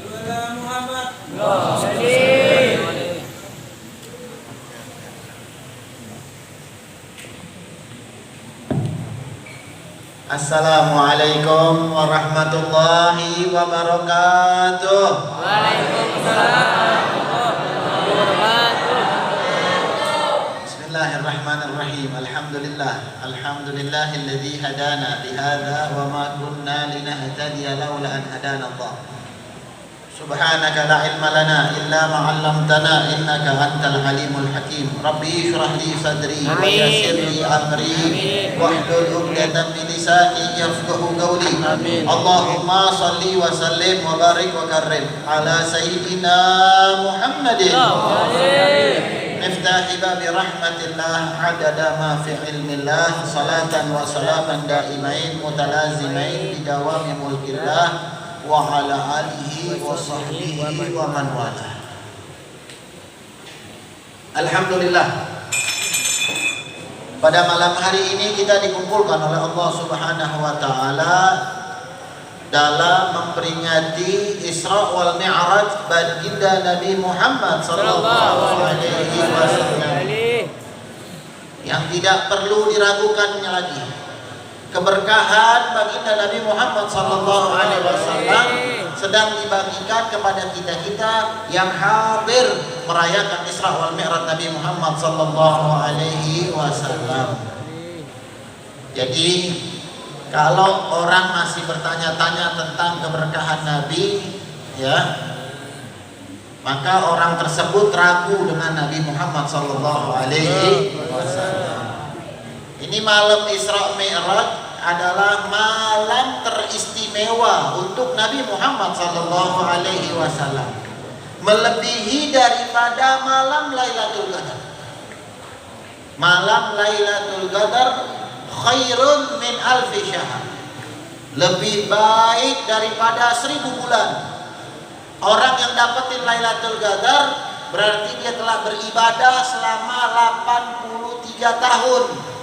Assalamualaikum warahmatullahi wabarakatuh. Waalaikumsalam warahmatullahi wabarakatuh. Bismillahirrahmanirrahim. Alhamdulillahilladzi hadana lihadza wa ma kunna linahtadiya laula an hadana Allah. Subhanaka la ilma lana illa ma 'allamtana innaka antal alimul hakim. Rabbi shrah li sadri wa yassir li amri wahlul 'uqdatam min lisani yafqahu qawli. Allahumma shalli wa sallim wa barik wa karrim ala sayyidina Muhammadin miftahi babi rahmatillah adada ma fi ilmillah salatan wa salaman daimain mutalazimain bidawami mulkillah wa ala alihi wa sahbihi wa man wala. Alhamdulillah, pada malam hari ini kita dikumpulkan oleh Allah Subhanahu wa taala dalam memperingati Isra wal Mi'raj baginda Nabi Muhammad sallallahu alaihi wasallam yang tidak perlu diragukannya lagi. Keberkahan baginda Nabi Muhammad sallallahu alaihi wasallam sedang dibagikan kepada kita-kita yang hadir merayakan Isra wal Mi'raj Nabi Muhammad sallallahu alaihi wasallam. Jadi kalau orang masih bertanya-tanya tentang keberkahan Nabi, ya, maka orang tersebut ragu dengan Nabi Muhammad sallallahu alaihi wasallam. Ini malam Isra Mi'raj adalah malam teristimewa untuk Nabi Muhammad sallallahu alaihi wasallam, melebihi daripada malam Lailatul Qadar. Malam Lailatul Qadar khairun min alfi syahr, lebih baik daripada 1000 bulan. Orang yang dapetin Lailatul Qadar berarti dia telah beribadah selama 83 tahun.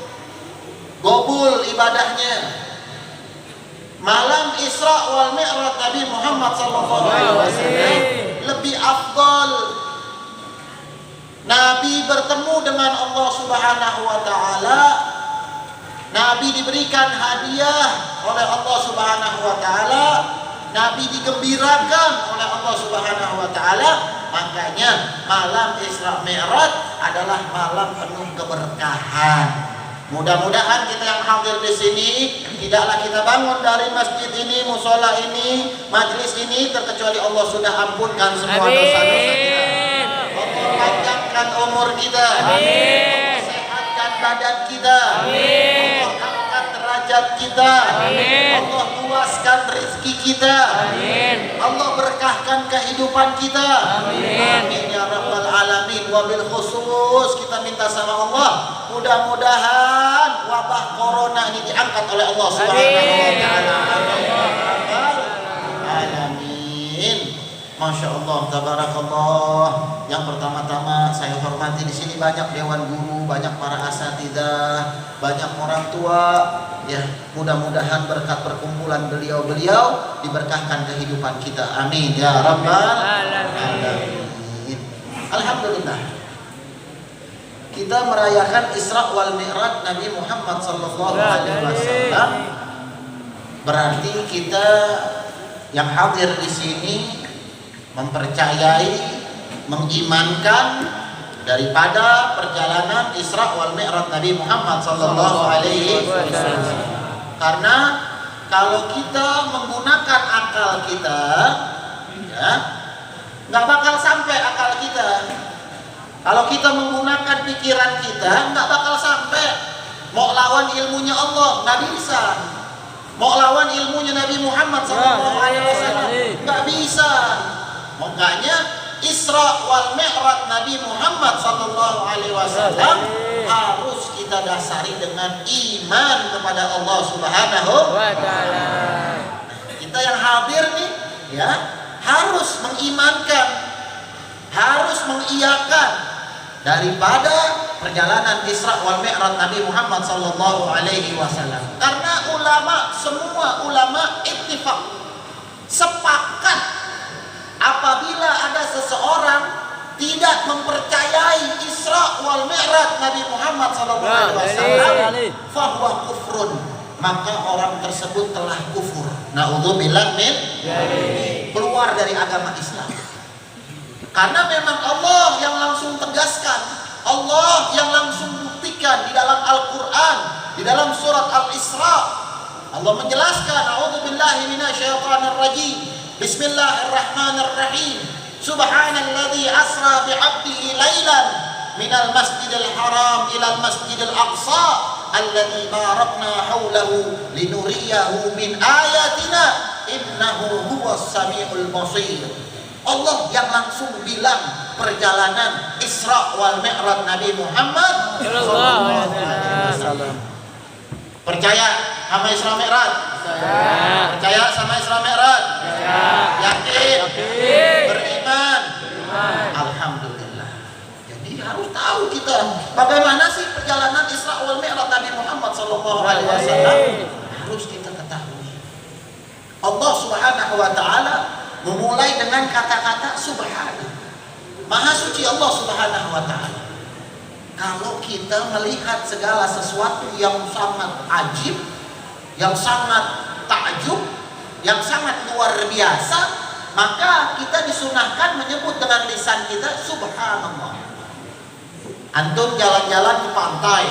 Gobul ibadahnya. Malam Isra wal Mi'raj Nabi Muhammad sallallahu alaihi wasallam lebih afdal. Nabi bertemu dengan Allah Subhanahu wa taala. Nabi diberikan hadiah oleh Allah Subhanahu wa taala. Nabi digembirakan oleh Allah Subhanahu wa taala. Makanya malam Isra Mi'raj adalah malam penuh keberkahan. Mudah-mudahan kita yang hadir di sini tidaklah kita bangun dari masjid ini, musola ini, majlis ini terkecuali Allah sudah ampunkan semua dosa-dosa kita. Allah panjangkan umur kita. Allah sehatkan badan kita. Allah angkat derajat kita. Allah luaskan rezeki kita. Allah berkahkan kehidupan kita. Amin ya rabbal alamin. Wabil khusus kita minta sama Allah, mudah-mudahan wabah corona ini diangkat oleh Allah Subhanahu wa taala. Alamin. Masya Allah, tabarakallah. Yang pertama-tama saya hormati di sini banyak dewan guru, banyak para asatidzah, banyak orang tua. Ya, mudah-mudahan berkat perkumpulan beliau-beliau diberkahkan kehidupan kita. Amin ya rabbal alamin. Alhamdulillah. Kita merayakan Isra wal Mi'raj Nabi Muhammad sallallahu alaihi wasallam. Berarti kita yang hadir di sini mempercayai, mengimankan daripada perjalanan Isra wal Mi'raj Nabi Muhammad sallallahu alaihi wasallam. Karena kalau kita menggunakan akal kita, ya, nggak bakal sampai akal kita. Kalau kita menggunakan pikiran kita, nggak bakal sampai. Mau lawan ilmunya Allah, nggak bisa. Mau lawan ilmunya Nabi Muhammad SAW, nggak bisa. Makanya Isra wal Mi'raj Nabi Muhammad SAW harus kita dasari dengan iman kepada Allah Subhanahu wa taala. Kita yang hadir nih, ya, harus mengimankan, harus mengiyakan daripada perjalanan Isra wal Mi'raj Nabi Muhammad sallallahu alaihi wasallam. Karena semua ulama ittifaq, sepakat apabila ada seseorang tidak mempercayai Isra wal Mi'raj Nabi Muhammad SAW, fahuwa kufrun, maka orang tersebut telah kufur. Naudzubillah min keluar dari agama Islam. Karena memang Allah yang langsung tegaskan, Allah yang langsung buktikan di dalam Al-Quran, di dalam surat Al-Isra. Allah menjelaskan, a'udzubillahi minasyaitonir rajim. Bismillahirrahmanirrahim. Subhanalladzi asra bi'abdihi lailan minal masjidil haram ilal masjidil aqsa alladzi barakna haulahu linuriyahu min ayatina innahu huwas samiul basir. Allah yang langsung bilang perjalanan Isra wal Mi'raj Nabi Muhammad sallallahu alaihi wasallam. Percaya sama Isra Mi'raj? Percaya sama Isra Mi'raj? Yakin? Beriman? Alhamdulillah. Jadi harus tahu kita bagaimana sih perjalanan Isra wal Mi'raj Nabi Muhammad sallallahu alaihi wasallam. Harus kita ketahui. Allah Subhanahu wa taala memulai dengan kata-kata subhanahu. Maha suci Allah Subhanahu wa taala. Kalau kita melihat segala sesuatu yang sangat ajib, yang sangat takjub, yang sangat luar biasa, maka kita disunahkan menyebut dengan lisan kita subhanallah. Antum jalan-jalan di pantai,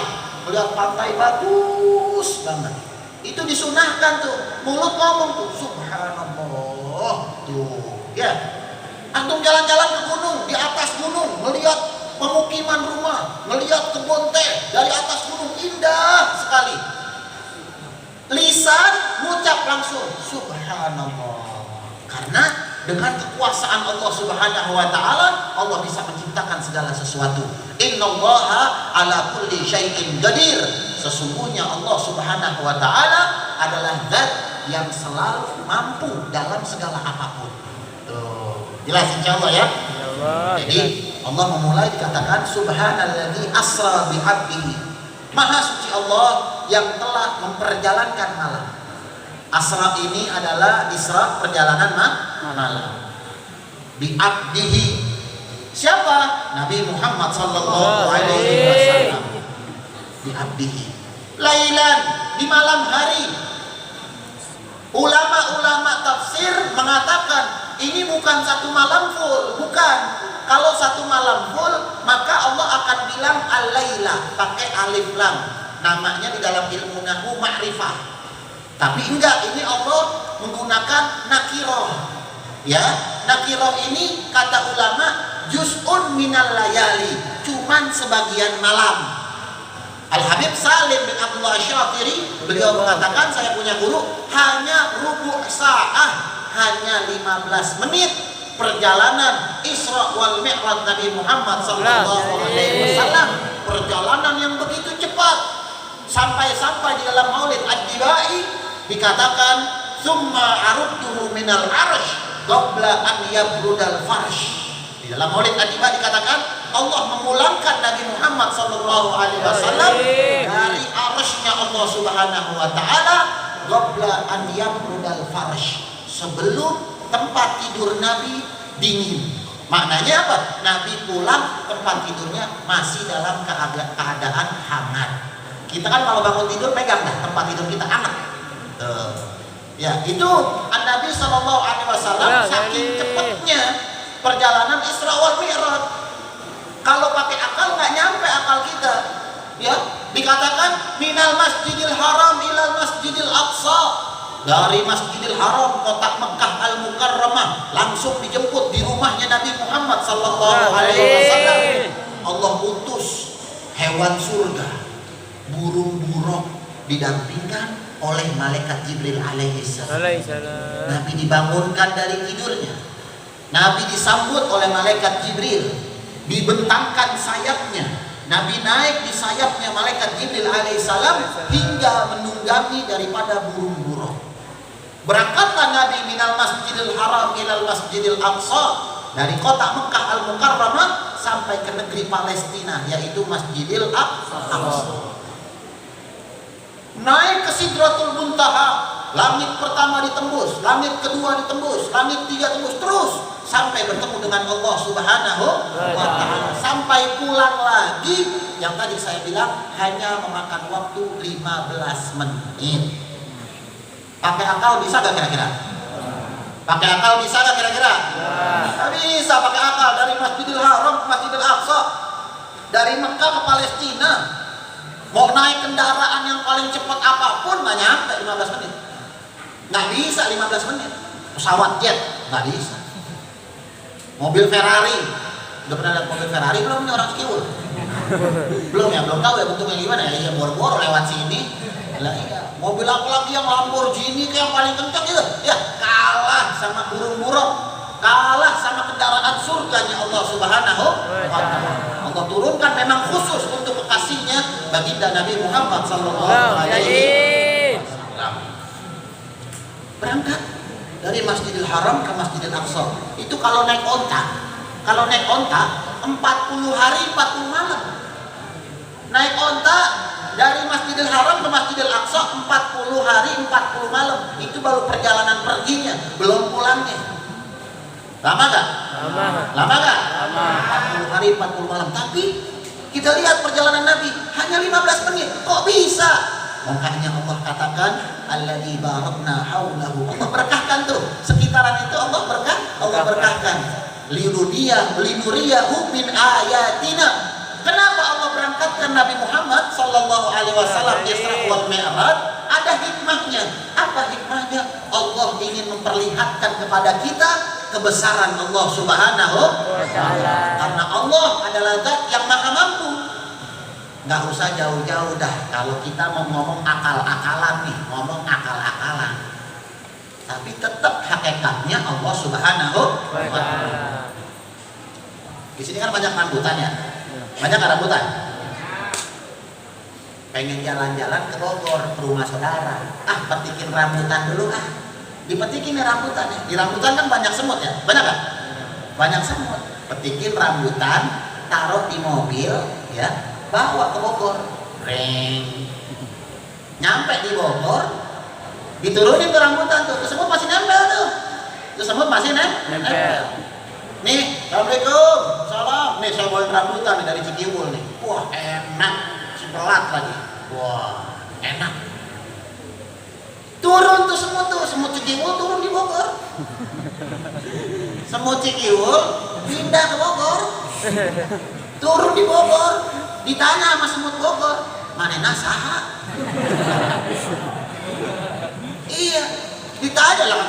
melihat pantai bagus banget, itu disunahkan tuh, mulut ngomong tuh subhanallah tuh, ya. Antum jalan-jalan ke gunung, di atas gunung melihat pemukiman rumah, melihat kebun teh dari atas gunung, indah sekali. Lisan mengucap langsung subhanallah. Karena dengan kekuasaan Allah Subhanahu wa taala, Allah bisa menciptakan segala sesuatu. Innallaha ala kulli syai'in qadir. Sesungguhnya Allah Subhanahu wa taala adalah zat yang selalu mampu dalam segala apapun. Tuh, jelas insyaallah ya. Jadi Allah memulai dikatakan subhanalladzi asra bi'abdihi. Maha suci Allah yang telah memperjalankan malam. Asra ini adalah Isra, perjalanan malam. Bi'abdihi. Siapa? Nabi Muhammad sallallahu alaihi wasallam. Bi'abdihi. Lailan, di malam hari. Ulama-ulama tafsir mengatakan ini bukan satu malam full, bukan. Kalau satu malam full, maka Allah akan bilang al-laila pakai alif lam. Namanya di dalam ilmu nahwu ma'rifah. Tapi enggak, ini Allah menggunakan nakiroh. Ya, nakiroh ini kata ulama juz'un minal layali, cuman sebagian malam. Al-Habib Salim bin Abdullah Syafiri, beliau mengatakan, saya punya guru, hanya rubu' sa'ah, hanya 15 menit perjalanan Isra wal Mi'raj Nabi Muhammad sallallahu alaihi wasallam. Perjalanan yang begitu cepat, sampai-sampai di dalam Maulid Ad-Dibai dikatakan summa arudduhu minal arsh qabla an yabrudal farsh. Di dalam Maulid Ad-Dibai dikatakan Allah memulangkan Nabi Muhammad sallallahu alaihi wasallam dari arsy-Nya Allah Subhanahu wa taala qabla an yabrudal farsh, sebelum tempat tidur Nabi dingin. Maknanya apa? Nabi pulang, tempat tidurnya masih dalam keadaan hangat. Kita kan kalau bangun tidur pegang dah tempat tidur kita hangat. Ya, itu Nabi sallallahu alaihi wasallam saking cepatnya perjalanan Isra wal Mi'raj. Kalau pakai akal nggak nyampe akal kita. Ya, dikatakan minal masjidil haram ilal masjidil aqsa. Dari Masjidil Haram kota Mekah Al-Mukarramah langsung dijemput di rumahnya Nabi Muhammad sallallahu alaihi wasallam. Allah utus hewan surga, burung buruk didampingkan oleh malaikat Jibril alaihi salam. Nabi dibangunkan dari tidurnya. Nabi disambut oleh malaikat Jibril, dibentangkan sayapnya. Nabi naik di sayapnya malaikat Jibril alaihissalam hingga menunggangi daripada burung-burung. Berangkatlah Nabi minal masjidil haram ilal masjidil aqsa, dari kota Mekah Al-Mukarramah sampai ke negeri Palestina, yaitu Masjidil Aqsa. Naik ke Sidratul Muntaha, Langit pertama ditembus, langit kedua ditembus, langit tiga tembus, terus sampai bertemu dengan Allah Subhanahu wa Ta'ala. Sampai pulang lagi, yang tadi saya bilang hanya memakan waktu 15 menit. Pakai akal bisa gak kira-kira? Pakai akal bisa gak kira-kira? Gak bisa pakai akal. Dari Masjidil Haram ke Masjidil Aqsa, dari Mekah ke Palestina, mau naik kendaraan yang paling cepat apapun gak nyampe 15 menit. Nggak bisa 15 menit. Pesawat jet nggak bisa. Mobil Ferrari, udah pernah lihat mobil Ferrari belum nih orang Cikiwul? Belum ya, belum tahu ya bentuknya gimana ya. Iya, boro-boro lewat sini. Lah iya, mobil apa lagi yang Lamborghini kayak yang paling kencang itu? Ya kalah sama burung-burung, kalah sama kendaraan surganya Allah Subhanahu wa Ta'ala. Allah turunkan memang khusus untuk kekasihnya baginda Nabi Muhammad sallallahu alaihi wasallam. Berangkat dari Masjidil Haram ke Masjidil Aqsa itu kalau naik onta 40 hari 40 malam. Naik onta dari Masjidil Haram ke Masjidil Aqsa 40 hari 40 malam. Itu baru perjalanan perginya, belum pulangnya. Lama gak? Lama gak? 40 hari 40 malam. Tapi kita lihat perjalanan Nabi hanya 15 menit. Kok bisa? Makanya Allah katakan alladzi barakna haulahu. Allah berkahkan tuh sekitaran itu, Allah berkahkan. Linuriyahu min ayatina. Kenapa Allah berangkatkan Nabi Muhammad sallallahu alaihi wasallam Isra wal Mi'raj? Ada hikmahnya. Apa hikmahnya? Allah ingin memperlihatkan kepada kita kebesaran Allah Subhanahu wa Ta'ala. Karena Allah adalah zat yang maha mampu. Nggak usah jauh-jauh dah kalau kita mau ngomong akal-akalan nih, ngomong akal-akalan. Tapi tetap hakikatnya Allah Subhanahu wa Ta'ala. Di sini kan banyak rambutan ya. Banyak nggak rambutan? Pengen jalan-jalan ke Bogor, ke rumah saudara. Petikin rambutan dulu Dipetikin nih rambutannya. Di rambutan kan banyak semut ya. Banyak nggak? Banyak semut. Petikin rambutan, taruh di mobil ya. Bawa ke Bogor, nyampe di Bogor, diturunin ke rambutan tuh, semut masih nempel tuh, nempel. Nih, assalamualaikum, salam. Nih saya bawain rambutan nih dari Cikiwul nih. Wah enak, cipelat lagi. Wah enak. Turun tuh semut Cikiwul turun di Bogor. Semut Cikiwul pindah ke Bogor. Turun di Bogor. Ditanya sama semut Bogor, manena saha? Iya, ditanya lah,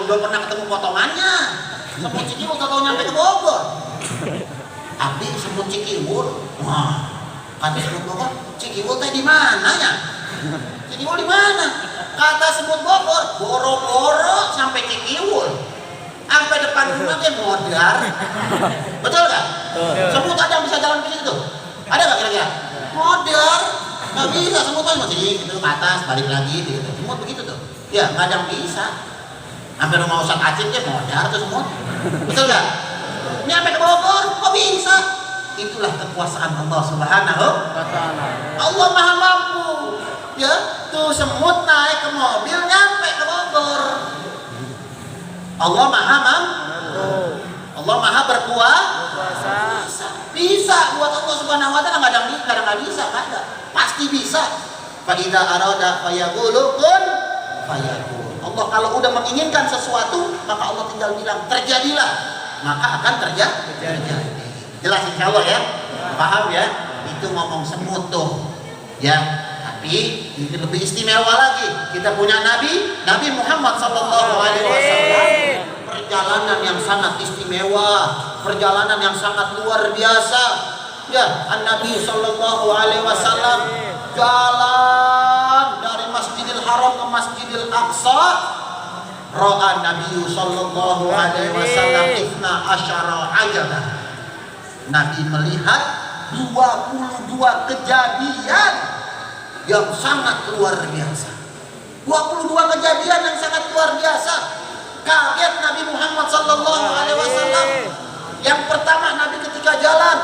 udah pernah ketemu potongannya. Semut Cikiwul tahu nyampe ke Bogor. Tapi semut Cikiwul, wah, kata semut Bogor, Cikiwul teh di mana ya? Cikiwul di mana? Kata semut Bogor, boro-boro sampai Cikiwul. Sampai depan rumah dia modar. Betul nggak? Semut ada yang bisa jalan ke situ? Ada nggak kira-kira? Modar, nggak bisa. Semut masih gitu ke atas, balik lagi gitu. Semut begitu tuh. Ya nggak ada yang bisa. Sampai rumah Ustaz Acip dia modar tuh semut. Betul nggak? Ini sampai ke Bogor, kok bisa? Itulah kekuasaan Allah Subhanahu wa Ta'ala. Allah maha mampu. Ya, tuh semut naik ke mobil nyampe ke Bogor. Allah maha mampu. Allah maha berkuasa. Bisa buat Allah Subhanahu wa Ta'ala, kadang nggak bisa, ada. Pasti bisa. Fa idza arada fayaqulu kun fayakun. Allah kalau udah menginginkan sesuatu, maka Allah tinggal bilang terjadilah, maka akan terjadi. Jelas insyaallah ya. Paham ya? Itu ngomong semut tuh. Ya, tapi ini lebih istimewa lagi. Kita punya Nabi Muhammad sallallahu alaihi wasallam. Perjalanan yang sangat istimewa, perjalanan yang sangat luar biasa. Ya, An-Nabi sallallahu alaihi wasallam jalan dari Masjidil Haram ke Masjidil Aqsa. Ra'a Nabi sallallahu alaihi wasallam 12 ajabah. Nabi melihat 22 kejadian yang sangat luar biasa. 22 kejadian yang sangat luar biasa. Kaget Nabi Muhammad sallallahu alaihi wasallam. Yang pertama, Nabi ketika jalan,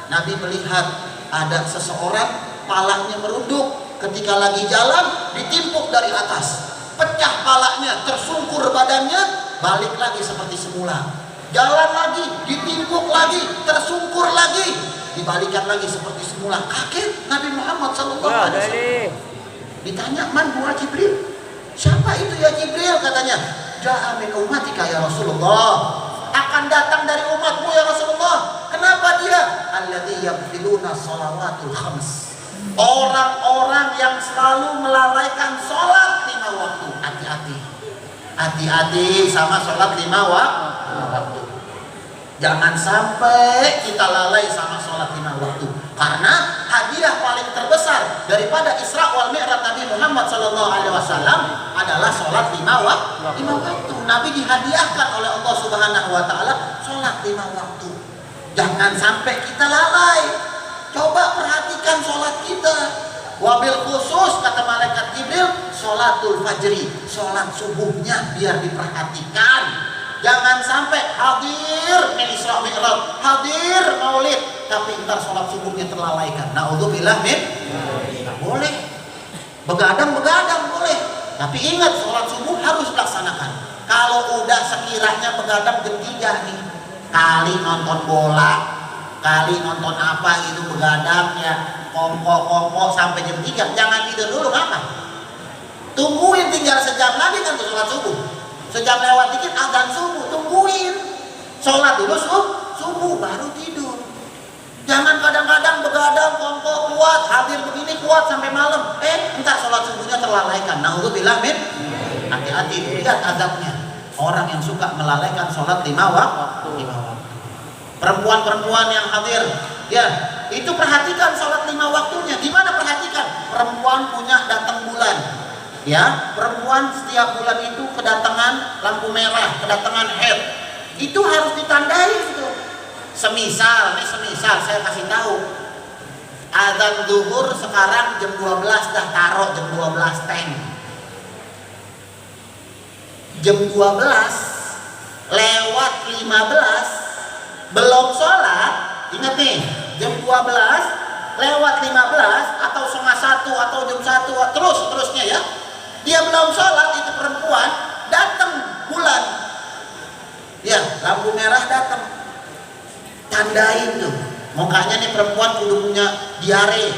Nabi melihat ada seseorang palanya merunduk ketika lagi jalan, ditimpuk dari atas. pecah palanya, tersungkur badannya, balik lagi seperti semula. Jalan lagi, ditimpuk lagi, tersungkur lagi, dibalikan lagi seperti semula. Kaget Nabi Muhammad SAW. Ditanya, man huwa Jibril? Siapa itu ya Jibril? Katanya, ja'a min ummatika ya Rasulullah. Akan datang dari umatmu ya Rasulullah. Kenapa dia? Alladzi yabtiluna shalawatul khams. Orang-orang yang selalu melalaikan sholat 5 waktu. Hati-hati, hati-hati sama sholat 5 waktu. Jangan sampai kita lalai sama sholat 5 waktu. Karena hadiah paling terbesar daripada Isra wal Mi'raj Nabi Muhammad SAW adalah sholat 5 waktu. Nabi dihadiahkan oleh Allah Subhanahu Wa Taala sholat 5 waktu. Jangan sampai kita lalai. Coba perhatikan sholat kita. Wabil khusus kata malaikat Jibril, sholatul fajri, sholat subuhnya biar diperhatikan. Jangan sampai hadir Isra Mi'raj, hadir maulid, tapi ntar sholat subuhnya terlalaikan. Naudzubillah min. Nggak boleh. Begadang boleh. Tapi ingat, sholat subuh harus dilaksanakan. Kalau udah sekiranya begadang jam 3 nih, kali nonton bola, kali nonton apa gitu, begadang ya, kongko sampai jam 3, jangan tidur dulu, ngapa? Tungguin tinggal sejam lagi kan tuh sholat subuh. Sejam lewat dikit azan subuh, tungguin. Sholat dulu subuh baru tidur. Jangan kadang-kadang begadang, kongko kuat, hadir begini kuat sampai malam. Entar sholat subuhnya terlalaikan. Naudzubillah min. Hati-hati, lihat azabnya. Orang yang suka melalaikan sholat 5 waktu. Perempuan-perempuan yang hadir, ya, itu perhatikan sholat 5 waktunya. Gimana perhatikan? Perempuan punya datang bulan. Ya, perempuan setiap bulan itu kedatangan lampu merah, kedatangan haid. Itu harus ditandai gitu. Semisal saya kasih tahu. Azan zuhur sekarang jam 12 dah, taruh jam 12 teng. Jam 12 lewat 15 belum sholat, ingat nih, jam 12 lewat 15 atau setengah 1 atau jam 1 terusnya ya, dia belum sholat, itu perempuan datang bulan ya, lampu merah datang, tandain tuh mukanya nih. Perempuan kudu punya diare,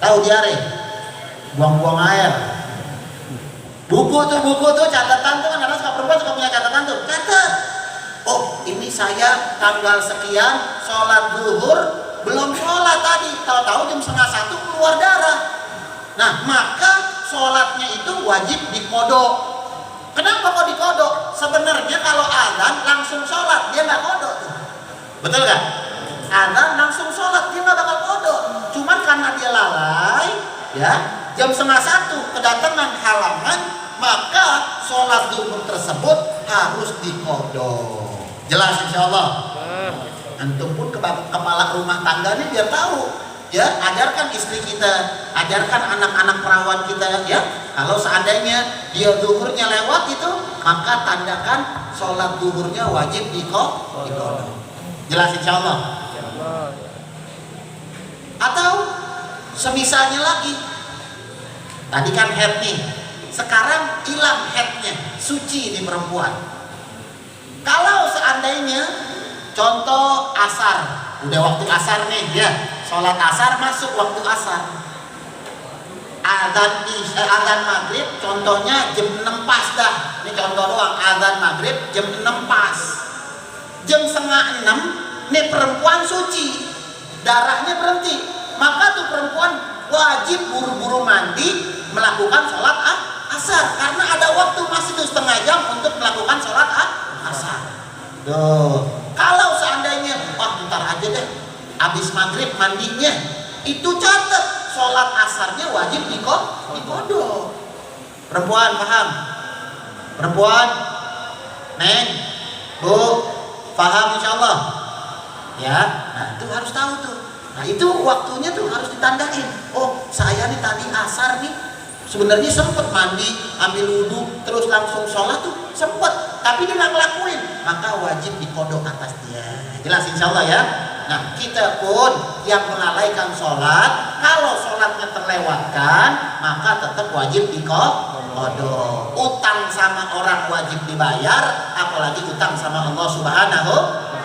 tahu diare, buang-buang air. Buku tuh catatan tuh kan, karena suka perempuan suka punya catatan tuh, catat. Oh, ini saya tanggal sekian sholat zuhur, belum sholat tadi, tahu-tahu jam setengah 1 keluar darah. Nah, maka sholatnya itu wajib dikodok. Kenapa kok dikodok? Sebenarnya kalau azan langsung sholat, dia nggak kodok tuh. Betul nggak? Azan langsung sholat, dia nggak bakal kodok. Cuman karena dia lalai, ya, jam setengah 1 kedatangan halangan, maka sholat zuhur tersebut harus dikodok. Jelas insya Allah. Antum pun kepala rumah tangga nih biar tahu, ya, ajarkan istri kita, ajarkan anak-anak perawan kita, ya, kalau seandainya dia zuhurnya lewat itu, maka tandakan sholat zuhurnya wajib dikodok. Jelas insya Allah. Atau semisalnya lagi, tadi kan head nih, sekarang hilang headnya, suci di perempuan. Kalau seandainya contoh asar, udah waktu asar nih ya, sholat asar masuk waktu asar, azan maghrib contohnya jam 6 pas dah, ini contoh doang, azan maghrib jam 6 pas, jam setengah 6 nih perempuan suci, darahnya berhenti, maka tuh perempuan wajib buru-buru mandi melakukan sholat asar, karena ada waktu masih tuh setengah jam untuk melakukan sholat asar. Tuh, kalau seandainya wah ntar aja deh, habis maghrib mandinya, itu catat sholat asarnya wajib dikodok. Perempuan paham? Perempuan, neng, bu, paham insya Allah? Ya, nah itu harus tahu tuh. Nah itu waktunya tuh harus ditandain. Oh, saya nih tadi asar nih, sebenarnya sempet mandi, ambil wudhu, terus langsung sholat tuh sempet, tapi dia nggak ngelakuin, maka wajib dikodok atas dia. Jelas insya Allah ya. Nah kita pun yang melalaikan sholat, kalau sholatnya terlewatkan, maka tetap wajib dikodok. Qadha. Utang sama orang wajib dibayar, apalagi utang sama Allah Subhanahu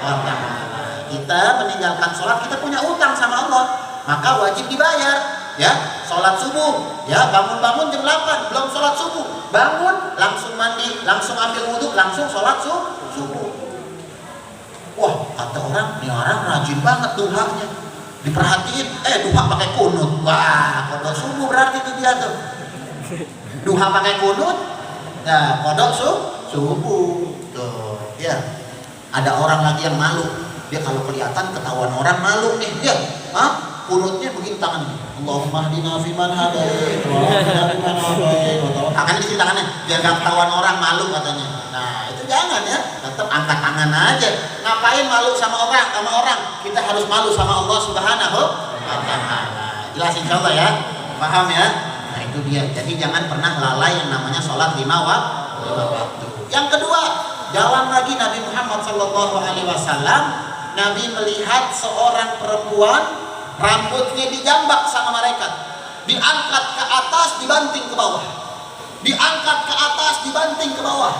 wa taala. Kita meninggalkan sholat, kita punya utang sama Allah, maka wajib dibayar. Ya, sholat subuh, ya bangun-bangun jam 8 belum sholat subuh, bangun langsung mandi, langsung ambil wudhu, langsung sholat subuh. Wah, kata orang, ini orang rajin banget duhanya. Diperhatiin, duha pakai kunut. Wah, kodok subuh berarti itu dia tuh. Duha pakai kunut, nah kodok subuh. Tuh, ya. Ada orang lagi yang malu. Dia kalau kelihatan ketahuan orang malu nih. Dia, kunutnya begini tangannya. Allahumma hdina fiman hadait, wa hdina fiman hadait. Tangannya di sini tangannya, biar gak ketahuan orang malu katanya. Nah, itu jangan ya. Tetap angkat tangan aja. Ngapain malu sama orang? Kita harus malu sama Allah Subhanahu wa taala. Jelas insyaallah ya. Paham ya? Nah, itu dia. Jadi jangan pernah lalai yang namanya sholat 5 waktu. Yang kedua, jalan lagi Nabi Muhammad SAW. Nabi melihat seorang perempuan rambutnya dijambak sama malaikat, diangkat ke atas, dibanting ke bawah, diangkat ke atas, dibanting ke bawah.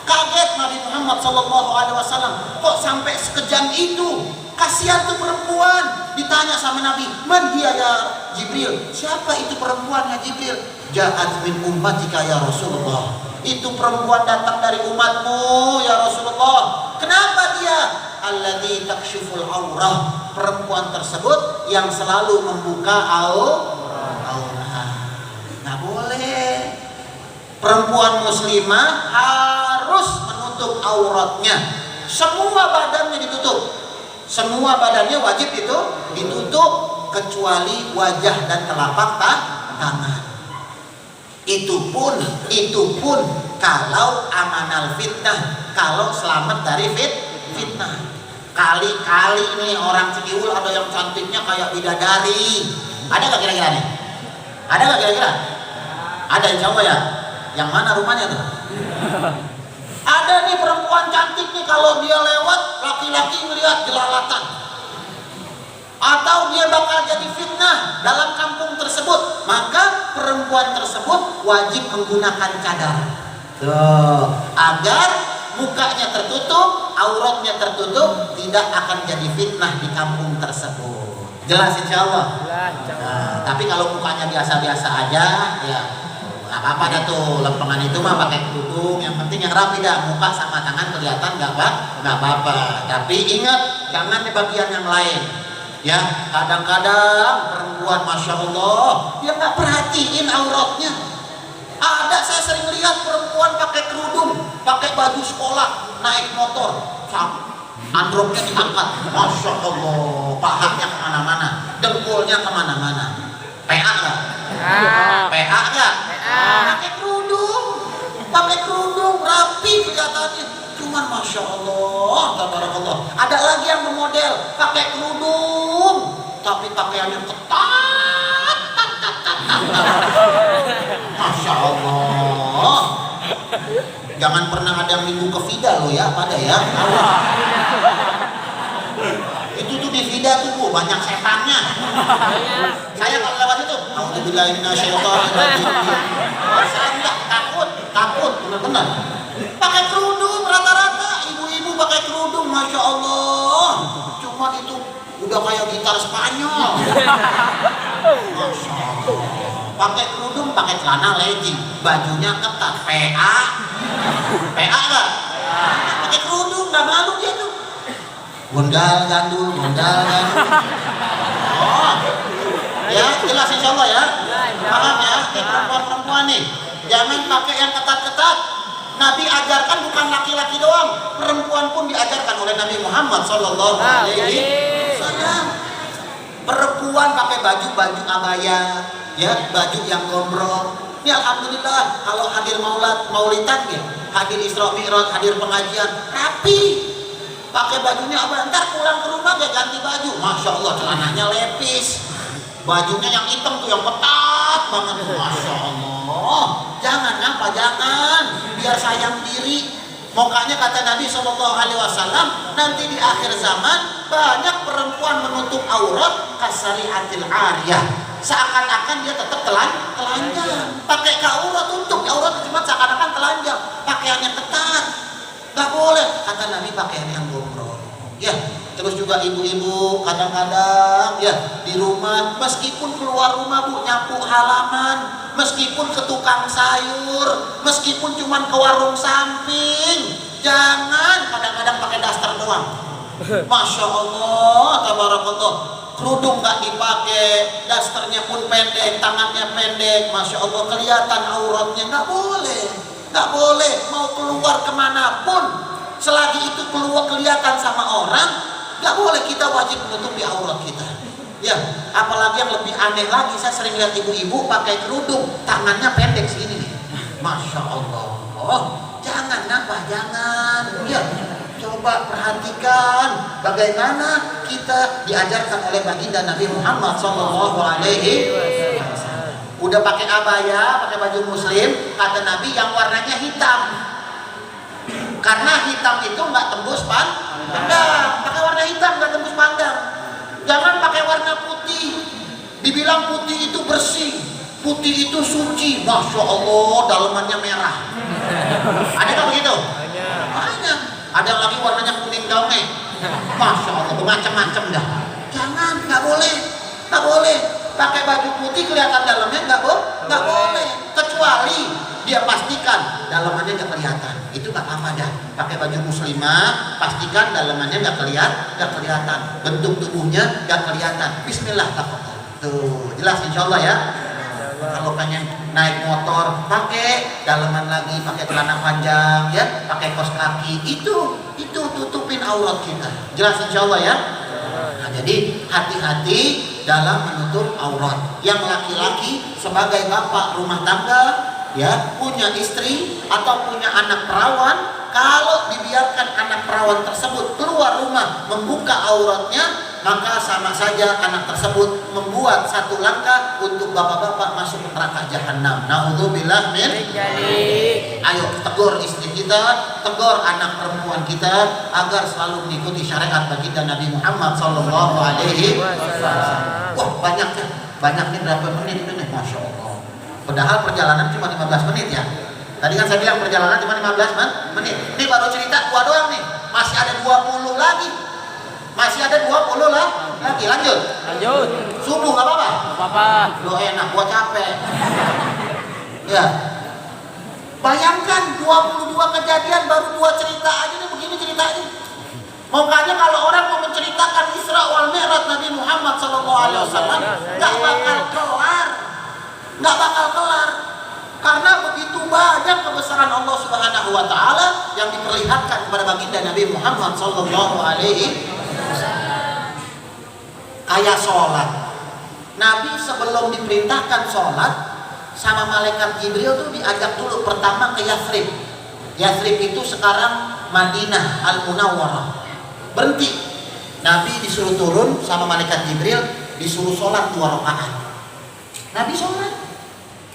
Kaget Nabi Muhammad SAW, kok sampai sekejam itu? Kasihan tuh perempuan. Ditanya sama Nabi, man dia ya Jibril? Siapa itu perempuan ya Jibril? Ja'at min ummatika ya Rasulullah. Itu perempuan datang dari umatmu ya Rasulullah. Kenapa dia? Alladzi takshiful aurah. Perempuan tersebut yang selalu membuka aurah. Nggak boleh. Perempuan muslimah harus menutup auratnya. Semua badannya ditutup. Semua badannya wajib itu ditutup kecuali wajah dan telapak tangan. Itu pun kalau amanal fitnah, kalau selamat dari fitnah. Kali-kali nih orang Cikiwul ada yang cantiknya kayak bidadari. Ada nggak kira-kira nih? Ada nggak kira-kira? Ada insya Allah ya. Yang mana rumahnya tuh? Ada nih perempuan cantik nih, kalau dia lewat laki-laki melihat jelalatan. Atau dia bakal jadi fitnah dalam kampung tersebut, maka perempuan tersebut wajib menggunakan cadar. Tuh, agar mukanya tertutup, auratnya tertutup, tidak akan jadi fitnah di kampung tersebut. Jelas insya Allah. Nah, tapi kalau mukanya biasa-biasa aja, ya nggak apa-apa dah tuh, lempengan itu mah pakai kerudung, yang penting yang rapi dah, muka sama tangan kelihatan nggak apa-apa. Tapi ingat, jangan di bagian yang lain. Ya, kadang-kadang perempuan masya Allah dia nggak perhatiin auratnya. Ada, saya sering lihat perempuan pakai kerudung, pakai baju sekolah, naik motor, androknya diangkat, masya Allah, pahanya kemana-mana, dengkulnya kemana-mana. PA nggak? PA nggak? Pakai kerudung rapi kelihatannya. Cuman masya Allah, tabarakallah. Ada lagi yang bermodel pakai kerudung, tapi pakaiannya ketat. Masya Allah. Jangan pernah ada yang minggu ke Vida loh ya, pada ya. Itu tuh di Vida tuh Bu, banyak setannya. Saya kalau lewat itu, alhamdulillah saya enggak takut, benar-benar. Pakai kerudung rata-rata, ibu-ibu pakai kerudung, masya Allah. Cuman itu udah kayak gitar Spanyol. Masya Allah. Pakai kerudung, pakai celana legging, bajunya ketat, PA nggak? Pakai kerudung, nggak malu dia tuh. Gondal gandul. Oh, ya jelas insya Allah ya. Paham ya, perempuan nih, jangan pakai yang ketat-ketat. Nabi ajarkan bukan laki-laki doang, perempuan pun diajarkan oleh Nabi Muhammad Sallallahu Alaihi Wasallam. Perempuan pakai baju abaya, ya baju yang gombrong. Ini alhamdulillah kalau hadir maulidan ya, hadir Isra Mi'raj, hadir pengajian, rapi. Pakai bajunya apa? Ntar pulang ke rumah dia ganti baju. Masya Allah, celananya lepis, bajunya yang hitam tuh yang ketat banget. Masya Allah. Jangan, biar sayang diri. Makanya kata Nabi SAW, nanti di akhir zaman banyak perempuan menutup aurat kasariatil ariyah, seakan-akan dia tetap telanjang. Pakai aurat tutup, aurat cuma seakan-akan telanjang. Pakaiannya ketat, nggak boleh. Kata Nabi pakaian yang gombrong. Ya, terus juga ibu-ibu kadang-kadang ya di rumah, meskipun keluar rumah Bu nyapu halaman, meskipun ke tukang sayur, meskipun cuman ke warung samping, jangan kadang-kadang pakai daster doang. Masya Allah, tabarakallah. Kerudung nggak dipakai, dasternya pun pendek, tangannya pendek, masya Allah, kelihatan auratnya. Nggak boleh, nggak boleh. Mau keluar kemanapun, selagi itu keluar kelihatan sama orang, nggak boleh. Kita wajib menutupi aurat kita. Ya, apalagi yang lebih aneh lagi, saya sering lihat ibu-ibu pakai kerudung, tangannya pendek segini nih. Masya Allah. Oh, jangan apa, jangan. Ya. Coba perhatikan bagaimana kita diajarkan oleh baginda Nabi Muhammad Sallallahu Alaihi Wasallam. Udah pakai abaya, pakai baju muslim, kata Nabi yang warnanya hitam. Karena hitam itu nggak tembus pandang. Pakai warna hitam nggak tembus pandang. Jangan pakai warna putih. Dibilang putih itu bersih, putih itu suci. Masya Allah, dalamannya merah. Ada nggak begitu? Banyak. Ada yang lagi warnanya kuning gawe. Masya Allah, bermacam-macam dah. Jangan, nggak boleh, nggak boleh. Pakai baju putih kelihatan dalamnya nggak boleh. Kecuali dia pastikan dalamannya nggak kelihatan. Itu nggak apa-apa dah. Pakai baju muslimah, pastikan dalamannya nggak kelihatan. Bentuk tubuhnya nggak kelihatan. Bismillah, tuh jelas insya Allah ya. Kalau pengen naik motor pakai dalaman lagi, pakai celana panjang ya, pakai kaos kaki, itu tutupin aurat kita. Jelas insya Allah ya. Nah, jadi hati-hati dalam menutup aurat. Yang laki-laki sebagai bapak rumah tangga ya, punya istri atau punya anak perawan, kalau dibiarkan anak perawan tersebut keluar rumah membuka auratnya, maka sama saja anak tersebut membuat satu langkah untuk bapak-bapak masuk ke neraka jahanam. Naudzubillah min dzalik. Ayo tegur istri kita, tegur anak perempuan kita agar selalu mengikuti syariat baginda Nabi Muhammad Sallallahu Alaihi Wasallam. Wah, banyaknya berapa menit ini, masya Allah. Padahal perjalanan cuma 15 menit ya. Tadi kan saya bilang perjalanan cuma 15 menit. Ini baru cerita 2 doang nih. Masih ada 20 lagi. Masih ada 20 lah lagi. Lanjut. Subuh nggak apa-apa? Apa? Lo enak, gua capek. Ya. Bayangkan 22 kejadian baru 2 cerita aja nih, begini ceritanya. Makanya kalau orang mau menceritakan Isra wal Mi'raj Nabi Muhammad SAW nggak bakal kelar. Nggak bakal kelar. Karena begitu banyak kebesaran Allah Subhanahu wa taala yang diperlihatkan kepada baginda Nabi Muhammad sallallahu alaihi wasallam. Kayak sholat. Nabi sebelum diperintahkan sholat sama malaikat Jibril tuh diajak dulu pertama ke Yathrib. Yathrib itu sekarang Madinah Al-Munawwarah. Berhenti. Nabi disuruh turun sama malaikat Jibril, disuruh sholat 2 rakaat. Nabi sholat.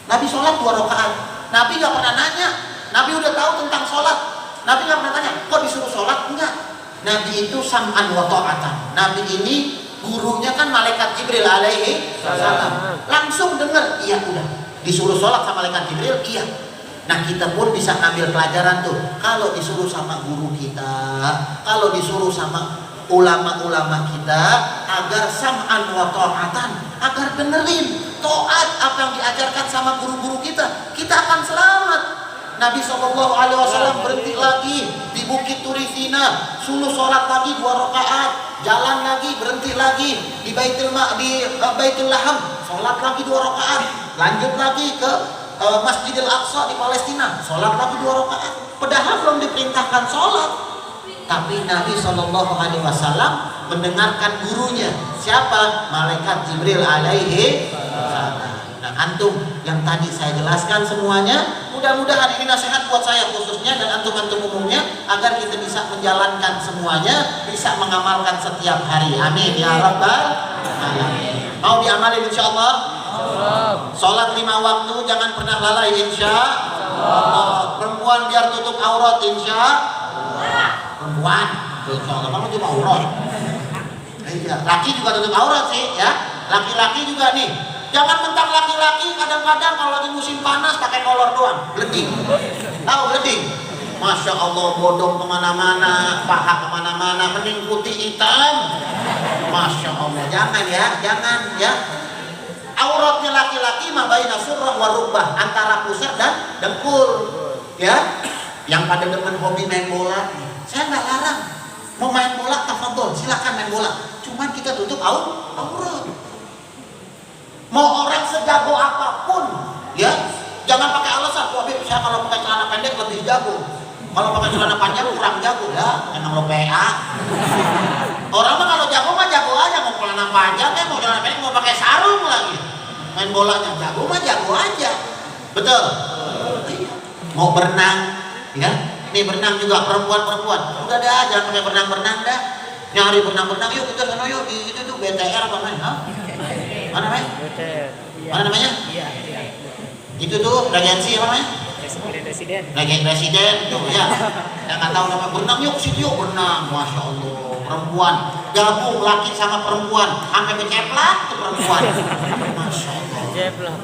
Nabi sholat 2 rakaat. Nabi gak pernah nanya. Nabi udah tahu tentang sholat. Nabi gak pernah tanya, kok disuruh sholat? Enggak. Nabi itu sam'an wa ta'atan. Nabi ini gurunya kan malaikat Jibril alaihi salam. Langsung dengar, iya udah. Disuruh sholat sama malaikat Jibril, iya. Nah kita pun bisa ngambil pelajaran tuh. Kalau disuruh sama guru kita, kalau disuruh sama ulama-ulama kita, agar sam'an wa ta'atan, agar benerin taat apa yang diajarkan sama guru-guru kita, kita akan selamat. Nabi SAW berhenti lagi di Bukit Turisina, suruh sholat lagi 2 rakaat, jalan lagi, berhenti lagi di Baitul Laham, sholat lagi 2 rakaat, lanjut lagi ke Masjidil Aqsa di Palestina, sholat lagi 2 rakaat. Padahal belum diperintahkan sholat, tapi Nabi SAW mendengarkan gurunya. Siapa? Malaikat Jibril alaihi salam. Nah, antum yang tadi saya jelaskan semuanya, mudah-mudahan ini nasihat buat saya khususnya dan antum-antum umumnya, agar kita bisa menjalankan semuanya, bisa mengamalkan setiap hari. Amin ya rabbal alamin. Mau diamalin insyaallah? Sholat 5 waktu jangan pernah lalai insyaallah. Perempuan biar tutup aurat insyaallah. Perempuan insyaallah, kamu cuma aurat. Laki juga tutup aurat sih ya. Laki-laki juga nih Jangan mentang laki-laki kadang-kadang kalau lagi musim panas pakai kolor doang, bleding. Tahu bleding? Masya Allah, bodong kemana-mana, paha kemana-mana, mending putih hitam. Masya Allah, jangan ya. Auratnya laki-laki mabaina surrah wa rubbah, antara pusar dan dengkul. Ya, yang pada demen hobi main bola, saya nggak larang. Mau main bola, tafadhol, silakan main bola. Cuman kita tutup aurat. Mau orang sejago apapun, ya, jangan pakai alasan. Wah, saya kalau pakai celana pendek lebih jago. Kalau pakai celana panjang kurang jago. Ya, emang lo PA. Orang mah kalau jago mah jago aja, mau celana panjang mau celana pendek, mau pakai sarung lagi. Main bolanya jago mah jago aja. Betul? Mau berenang, ya. Nih berenang juga perempuan. Udah dah, jangan pakai berenang dah. Nyari berenang, yuk kita sana yuk di itu tuh BTR apa main? Hah? Mana namanya? Mana namanya? Iya. Itu tuh regensi apa namanya? Residen tuh ya. Yang nggak tahu nama berenang yuk situ yuk berenang. Masya Allah, perempuan gabung laki sama perempuan sampai keceplak tuh perempuan. Masya Allah.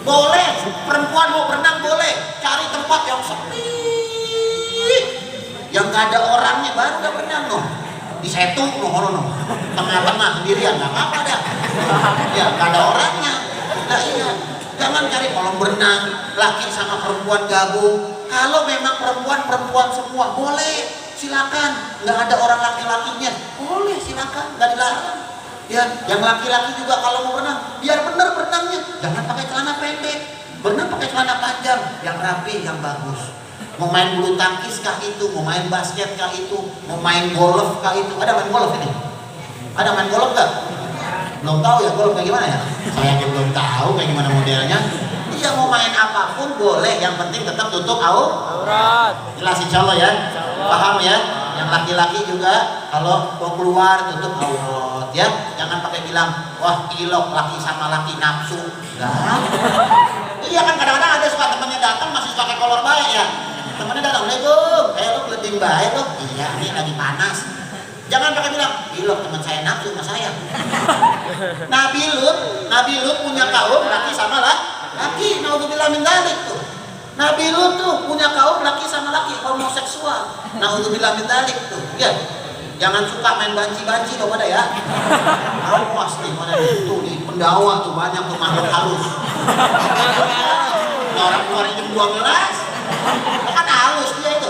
Boleh perempuan mau berenang boleh, cari tempat yang sepi, yang nggak ada orangnya baru udah berenang loh. Di setu no, tengah-tengah sendirian nggak apa-apa dah. Ya nggak ada orangnya. Nah iya. Jangan cari kolam berenang, laki sama perempuan gabung. Kalau memang perempuan semua, boleh, silakan. Nggak ada orang laki-lakinya, boleh silakan, nggak dilarang. Ya, yang laki-laki juga kalau mau berenang, biar bener berenangnya. Jangan pakai celana pendek, berenang pakai celana panjang, yang rapi, yang bagus. Mau main bulu tangkis kah itu, mau main basket kah itu, mau main golf kah itu. Ada main golf ini? Ada main golf nggak? Belum tahu ya golf kayak gimana ya? Saya belum tahu kayak gimana modelnya. Iya mau main apapun boleh, yang penting tetap tutup Aurat. Jelas insya Allah ya. Insyaallah. Paham ya? Yang laki-laki juga kalau mau keluar tutup aurat ya. Jangan pakai bilang wah ilok laki sama laki nafsu. Nah. Iya kan kadang-kadang ada suka temannya datang masih pakai kolor baik ya. Temannya datang, "Assalamualaikum. Lo keliling baik lo." Iya, ini lagi panas. Jangan pakai bilang, ilok teman saya nafsu sama saya. Nabi Lut punya kaum laki sama laki. Naudzubillah min dzalik tuh. Nabi Lut tuh punya kaum laki sama laki homoseksual. Naudzubillah min dzalik tuh. Ya. Jangan suka main banci-banci dong pada ya. Awas nih pada itu di pendawa tuh banyak tuh makhluk halus. Orang keluarin jam 12. Kan halus dia itu.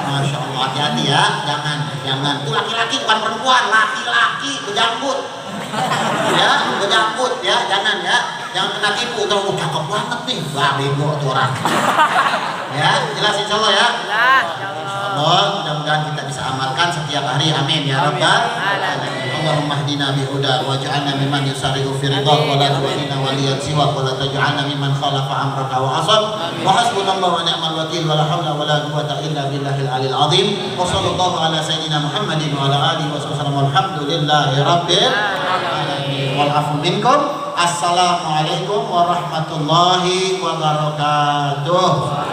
Masya Allah, hati-hati ya, jangan. Itu laki-laki bukan perempuan, laki-laki berjanggut. Ya, jangan kena tipu. Tahu cakep banget nih, wah bego tuh orang. Ya, jelas insya Allah ya. Allah, mudah-mudahan kita bisa amalkan setiap hari, amin ya rabbal alamin. Allahumma hdina bihuda waj'alna mimman yusari'u fi ridhak wa la tuhdina waliyan siwak wa la taj'alna mimman khalafa amraka wa asab. Wa hasbunallahu wa ni'mal wakil wa la hawla wa la quwwata illa billahil alil azim. Wa sallallahu ala sayyidina Muhammadin wa ala alihi wa sallam. Walhamdulillahi rabbil alamin. Wal afu minkum. Assalamualaikum warahmatullahi wabarakatuh.